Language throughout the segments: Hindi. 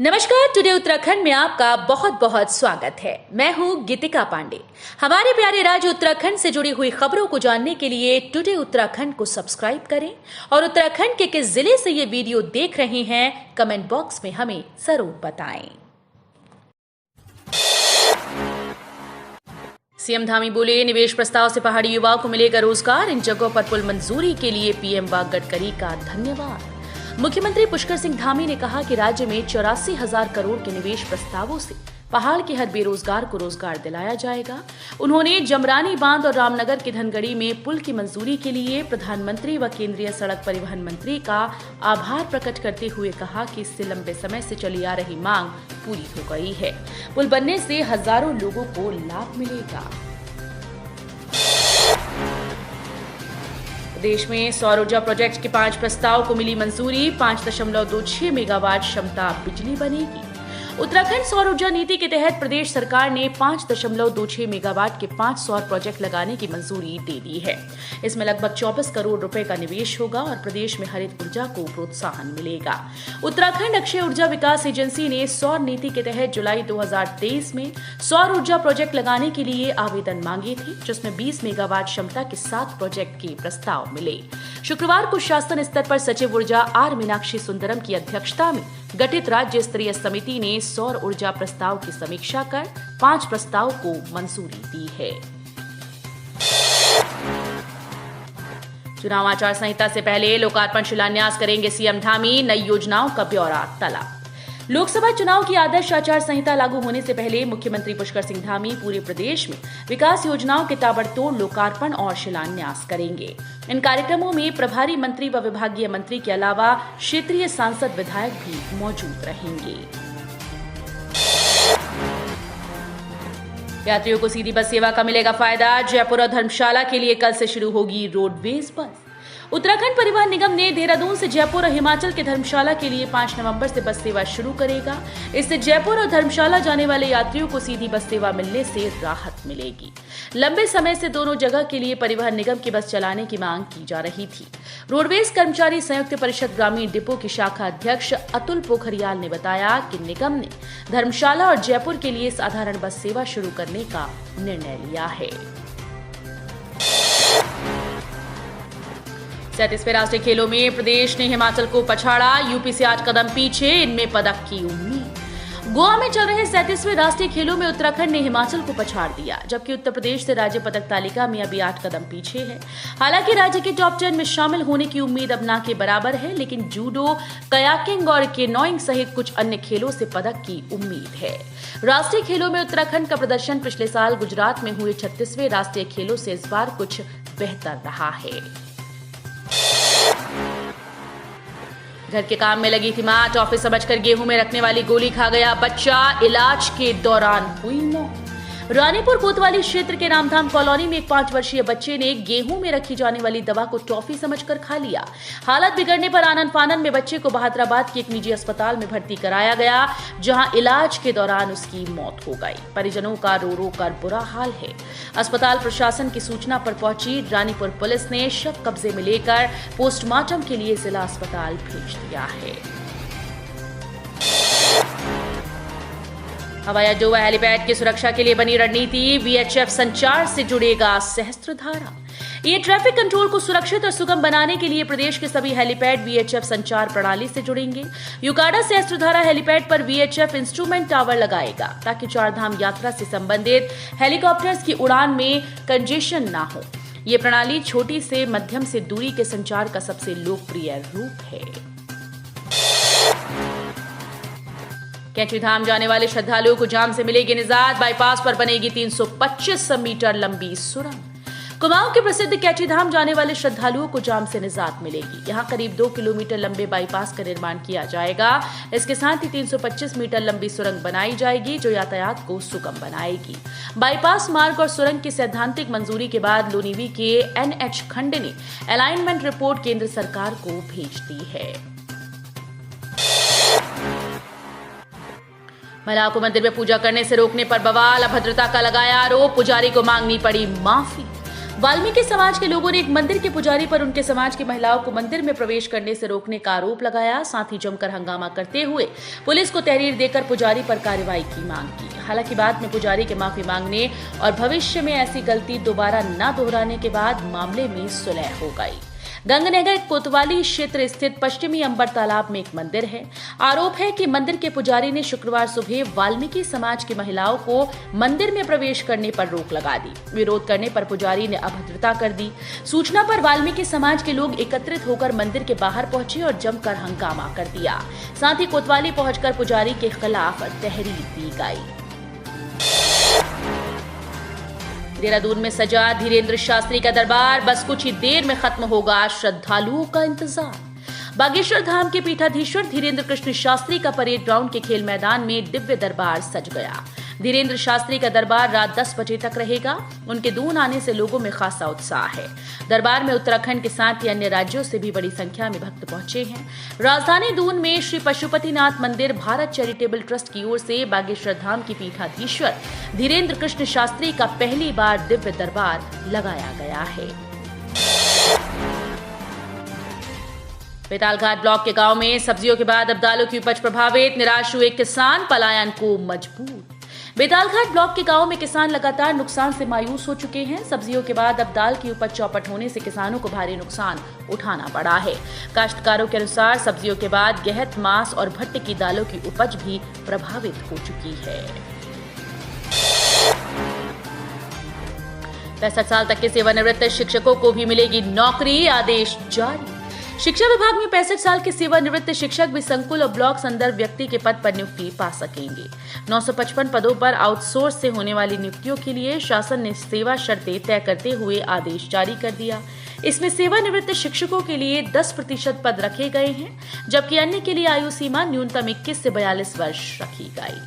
नमस्कार। टुडे उत्तराखंड में आपका बहुत बहुत स्वागत है। मैं हूं गीतिका पांडे। हमारे प्यारे राज्य उत्तराखंड से जुड़ी हुई खबरों को जानने के लिए टुडे उत्तराखंड को सब्सक्राइब करें और उत्तराखंड के किस जिले से ये वीडियो देख रहे हैं कमेंट बॉक्स में हमें जरूर बताएं। सीएम धामी बोले, निवेश प्रस्ताव से पहाड़ी युवाओं को मिलेगा रोजगार। इन जगहों पर पुल मंजूरी के लिए पीएम व गडकरी का धन्यवाद। मुख्यमंत्री पुष्कर सिंह धामी ने कहा कि राज्य में 84,000 करोड़ के निवेश प्रस्तावों से पहाड़ के हर बेरोजगार को रोजगार दिलाया जाएगा। उन्होंने जमरानी बांध और रामनगर के धनगढ़ी में पुल की मंजूरी के लिए प्रधानमंत्री व केंद्रीय सड़क परिवहन मंत्री का आभार प्रकट करते हुए कहा कि इससे लंबे समय से चली आ रही मांग पूरी हो गई है। पुल बनने से हजारों लोगों को लाभ मिलेगा। देश में सौर ऊर्जा प्रोजेक्ट के 5 प्रस्ताव को मिली मंजूरी। 5.26 मेगावाट क्षमता बिजली बनेगी। उत्तराखंड सौर ऊर्जा नीति के तहत प्रदेश सरकार ने 5.26 मेगावाट के 5 सौर प्रोजेक्ट लगाने की मंजूरी दे दी है। इसमें लगभग 24 करोड़ रुपए का निवेश होगा और प्रदेश में हरित ऊर्जा को प्रोत्साहन मिलेगा। उत्तराखंड अक्षय ऊर्जा विकास एजेंसी ने सौर नीति के तहत जुलाई 2023 में सौर ऊर्जा प्रोजेक्ट लगाने के लिए आवेदन मांगे थे, जिसमें 20 मेगावाट क्षमता के 7 प्रोजेक्ट के प्रस्ताव मिले। शुक्रवार को शासन स्तर पर सचिव ऊर्जा आर मीनाक्षी सुंदरम की अध्यक्षता में गठित राज्य स्तरीय समिति ने सौर ऊर्जा प्रस्ताव की समीक्षा कर 5 प्रस्ताव को मंजूरी दी है। चुनाव आचार संहिता से पहले लोकार्पण शिलान्यास करेंगे सीएम धामी। नई योजनाओं का ब्यौरा तलब। लोकसभा चुनाव की आदर्श आचार संहिता लागू होने से पहले मुख्यमंत्री पुष्कर सिंह धामी पूरे प्रदेश में विकास योजनाओं के ताबड़तोड़ लोकार्पण और शिलान्यास करेंगे। इन कार्यक्रमों में प्रभारी मंत्री व विभागीय मंत्री के अलावा क्षेत्रीय सांसद विधायक भी मौजूद रहेंगे। यात्रियों को सीधी बस सेवा का मिलेगा फायदा। जयपुर और धर्मशाला के लिए कल से शुरू होगी रोडवेज बस। उत्तराखंड परिवहन निगम ने देहरादून से जयपुर और हिमाचल के धर्मशाला के लिए 5 नवंबर से बस सेवा शुरू करेगा। इससे जयपुर और धर्मशाला जाने वाले यात्रियों को सीधी बस सेवा मिलने से राहत मिलेगी। लंबे समय से दोनों जगह के लिए परिवहन निगम की बस चलाने की मांग की जा रही थी। रोडवेज कर्मचारी संयुक्त परिषद ग्रामीण डिपो की शाखा अध्यक्ष अतुल पोखरियाल ने बताया कि निगम ने धर्मशाला और जयपुर के लिए साधारण बस सेवा शुरू करने का निर्णय लिया है। 37वें राष्ट्रीय खेलों में प्रदेश ने हिमाचल को पछाड़ा। यूपी से 8 कदम पीछे, इनमें पदक की उम्मीद। गोवा में चल रहे 37वें राष्ट्रीय खेलों में उत्तराखंड ने हिमाचल को पछाड़ दिया, जबकि उत्तर प्रदेश से राज्य पदक तालिका में अभी 8 कदम पीछे है। हालांकि राज्य के टॉप 10 में शामिल होने की उम्मीद अब ना के बराबर है, लेकिन जूडो, कयाकिंग और केनोइंग सहित कुछ अन्य खेलों से पदक की उम्मीद है। राष्ट्रीय खेलों में उत्तराखंड का प्रदर्शन पिछले साल गुजरात में हुए 36वें राष्ट्रीय खेलों से इस बार कुछ बेहतर रहा है। घर के काम में लगी थी मां, टॉफी समझकर गेहूं में रखने वाली गोली खा गया बच्चा। इलाज के दौरान हुई मौत। रानीपुर कोतवाली क्षेत्र के रामधाम कॉलोनी में एक 5 वर्षीय बच्चे ने गेहूं में रखी जाने वाली दवा को टॉफी समझकर खा लिया। हालत बिगड़ने पर आनन फानन में बच्चे को बहादुराबाद के एक निजी अस्पताल में भर्ती कराया गया, जहां इलाज के दौरान उसकी मौत हो गई। परिजनों का रो रो कर बुरा हाल है। अस्पताल प्रशासन की सूचना पर पहुंची रानीपुर पुलिस ने शव कब्जे में लेकर पोस्टमार्टम के लिए जिला अस्पताल भेज दिया है। हवाई अड्डों व हेलीपैड की सुरक्षा के लिए बनी रणनीति। वीएचएफ संचार से जुड़ेगा सहस्त्रधारा। ये ट्रैफिक कंट्रोल को सुरक्षित और सुगम बनाने के लिए प्रदेश के सभी हेलीपैड वीएचएफ संचार प्रणाली से जुड़ेंगे। युकाडा सहस्त्रधारा हेलीपैड पर वीएचएफ इंस्ट्रूमेंट टावर लगाएगा, ताकि चारधाम यात्रा से संबंधित हेलीकॉप्टर्स की उड़ान में कंजेशन ना हो। ये प्रणाली छोटी से मध्यम से दूरी के संचार का सबसे लोकप्रिय रूप है। कैंचीधाम जाने वाले श्रद्धालुओं को जाम से मिलेगी निजात। बाईपास पर बनेगी 325 मीटर लंबी सुरंग। कुमाऊं के प्रसिद्ध कैंचीधाम जाने वाले श्रद्धालुओं को जाम से निजात मिलेगी। यहां करीब 2 किलोमीटर लंबे बाईपास का निर्माण किया जाएगा। इसके साथ ही 325 मीटर लंबी सुरंग बनाई जाएगी, जो यातायात को सुगम बनाएगी। बाईपास मार्ग और सुरंग की सैद्धांतिक मंजूरी के बाद लोनीवी के एनएच खंड ने अलाइनमेंट रिपोर्ट केंद्र सरकार को भेज दी है। महिलाओं को मंदिर में पूजा करने से रोकने पर बवाल। अभद्रता का लगाया आरोप। पुजारी को मांगनी पड़ी माफी। वाल्मीकि समाज के लोगों ने एक मंदिर के पुजारी पर उनके समाज की महिलाओं को मंदिर में प्रवेश करने से रोकने का आरोप लगाया। साथ ही जमकर हंगामा करते हुए पुलिस को तहरीर देकर पुजारी पर कार्रवाई की मांग की। हालांकि बाद में पुजारी के माफी मांगने और भविष्य में ऐसी गलती दोबारा न दोहराने के बाद मामले में सुलह हो गई। गंगनगर कोतवाली क्षेत्र स्थित पश्चिमी अंबर तालाब में एक मंदिर है। आरोप है कि मंदिर के पुजारी ने शुक्रवार सुबह वाल्मीकि समाज की महिलाओं को मंदिर में प्रवेश करने पर रोक लगा दी। विरोध करने पर पुजारी ने अभद्रता कर दी। सूचना पर वाल्मीकि समाज के लोग एकत्रित होकर मंदिर के बाहर पहुंचे और जमकर हंगामा कर दिया। साथ ही कोतवाली पहुंचकर पुजारी के खिलाफ तहरीर दी गई। देहरादून में सजा धीरेन्द्र शास्त्री का दरबार, बस कुछ ही देर में खत्म होगा श्रद्धालुओं का इंतजार। बागेश्वर धाम के पीठाधीश्वर धीरेन्द्र कृष्ण शास्त्री का परेड ग्राउंड के खेल मैदान में दिव्य दरबार सज गया। धीरेन्द्र शास्त्री का दरबार रात 10 बजे तक रहेगा। उनके दून आने से लोगों में खासा उत्साह है। दरबार में उत्तराखंड के साथ ही अन्य राज्यों से भी बड़ी संख्या में भक्त पहुंचे हैं। राजधानी दून में श्री पशुपतिनाथ मंदिर भारत चैरिटेबल ट्रस्ट की ओर से बागेश्वर धाम की पीठाधीश्वर धीरेन्द्र कृष्ण शास्त्री का पहली बार दिव्य दरबार लगाया गया है। बेतालघाट ब्लॉक के गांव में सब्जियों के बाद अब दालों की उपज प्रभावित, निराश हुए किसान पलायन को मजबूर। बेतालघाट ब्लॉक के गांव में किसान लगातार नुकसान से मायूस हो चुके हैं। सब्जियों के बाद अब दाल की उपज चौपट होने से किसानों को भारी नुकसान उठाना पड़ा है। काश्तकारों के अनुसार सब्जियों के बाद गेहूं, मांस और भट्टे की दालों की उपज भी प्रभावित हो चुकी है। 65 साल तक के सेवानिवृत्त शिक्षकों को भी मिलेगी नौकरी, आदेश जारी। शिक्षा विभाग में 65 साल के सेवानिवृत्त शिक्षक भी संकुल और ब्लॉक संदर्भ व्यक्ति के पद पर नियुक्ति पा सकेंगे। 955 पदों पर आउटसोर्स से होने वाली नियुक्तियों के लिए शासन ने सेवा शर्तें तय करते हुए आदेश जारी कर दिया। इसमें सेवानिवृत्त शिक्षकों के लिए 10% पद रखे गए हैं, जबकि अन्य के लिए आयु सीमा न्यूनतम 21 से 42 वर्ष रखी गई।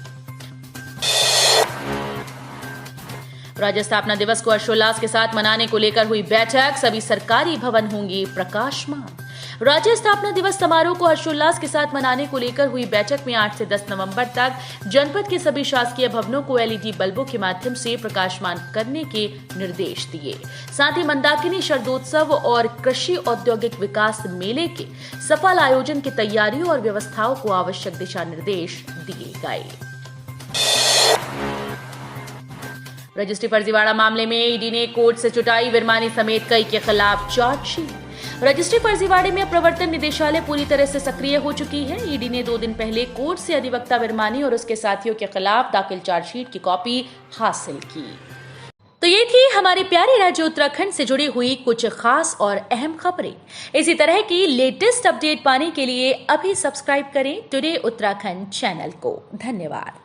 राज्य स्थापना दिवस को हर्षोल्लास के साथ मनाने को लेकर हुई बैठक, सभी सरकारी भवन होंगे प्रकाशमान। राज्य स्थापना दिवस समारोह को हर्षोल्लास के साथ मनाने को लेकर हुई बैठक में 8 से 10 नवंबर तक जनपद के सभी शासकीय भवनों को LED बल्बों के माध्यम से प्रकाशमान करने के निर्देश दिए। साथ ही मंदाकिनी शरदोत्सव और कृषि औद्योगिक विकास मेले के सफल आयोजन की तैयारियों और व्यवस्थाओं को आवश्यक दिशा निर्देश दिए गए। रजिस्ट्री फर्जीवाड़ा मामले में ईडी ने कोर्ट से चुटाई विरमानी समेत कई के खिलाफ चार्जशीट। रजिस्ट्री फर्जीवाड़े में प्रवर्तन निदेशालय पूरी तरह से सक्रिय हो चुकी है। ईडी ने 2 दिन पहले कोर्ट से अधिवक्ता विरमानी और उसके साथियों के खिलाफ दाखिल चार्जशीट की कॉपी हासिल की। तो ये थी हमारे प्यारे राज्य उत्तराखंड से जुड़ी हुई कुछ खास और अहम खबरें। इसी तरह की लेटेस्ट अपडेट पाने के लिए अभी सब्सक्राइब करें टुडे उत्तराखंड चैनल को। धन्यवाद।